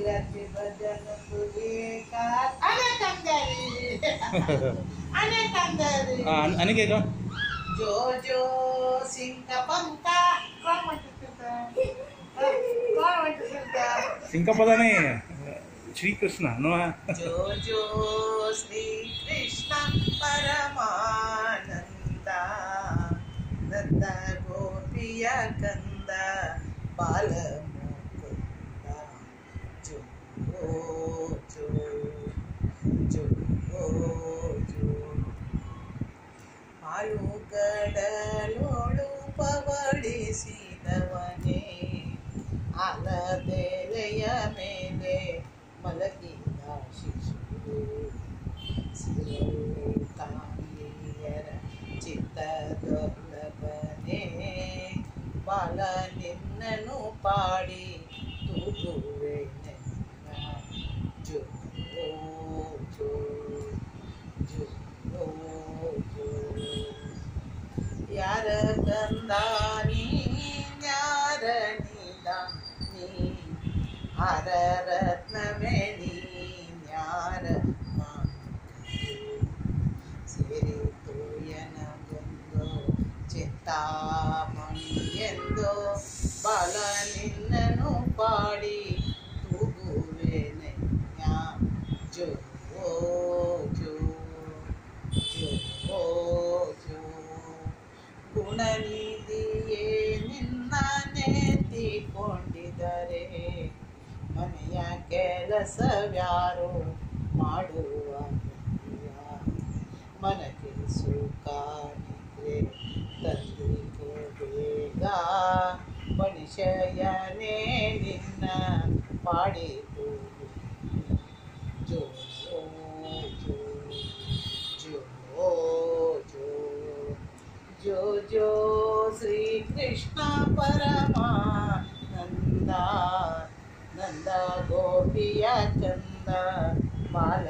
लगी भजन तुझे काल अनेक अंधारी अनेक का जो जो सिंह पंका कौन म्हणते सिंकपद नहीं श्री कृष्ण नो जो जो श्री कृष्ण परमानंदा नंद गोपिया कंद बाल मुकुंदा जो जो जो जो ಆಳುಗಡಲೋಳು ಪವಡಿಸಿದವನೇ ಆಲದೆಲೆಯ ಮೇಲೆ ಮಲಗಿದ ಶಿಶುವು ಸಿರಲು ತಾಯಿಯರ ಚಿತ್ತದೊಲ್ಲಭನೇ ಬಾಲ ನಿನ್ನನು ಪಾಡಿ ತೂಗುವೆ ನನ್ನ ಜೋ ಜೋ ಜೋ ಯಾರ ಕಂದ ನೀ ಯಾರ ನೀದ ನೀ ಹರ ರತ್ನವೇ ನೀ ಯಾರ ಸೇರಿತು ಎನಗೊಂದು ಚಿಂತಾಮಣಿ ಎಂದು ಬಾಲ ನಿನ್ನನು ಪಾಡಿ ತೂಗುವೆನೆ ಜೋ ಜೋ ಗುಣನಿಧಿಯೇ ನಿನ್ನ ನೆತ್ತಿಕೊಂಡಿದರೆ ಮನೆಯ ಕೆಲಸವ್ಯಾರು ಮಾಡುವ ಮನಕ್ಕೆ ಸುಖ ನಿದ್ರೆ ತಂದಿಗೆ ಬೇಗ ಮನುಷ್ಯನೇ ನಿನ್ನ ಪಾಡಿತು ಜೋ ಜೋ ಜೋ ಜೋ जो जो श्री कृष्ण परमानंदा नंदा गोपिया चंदा बाल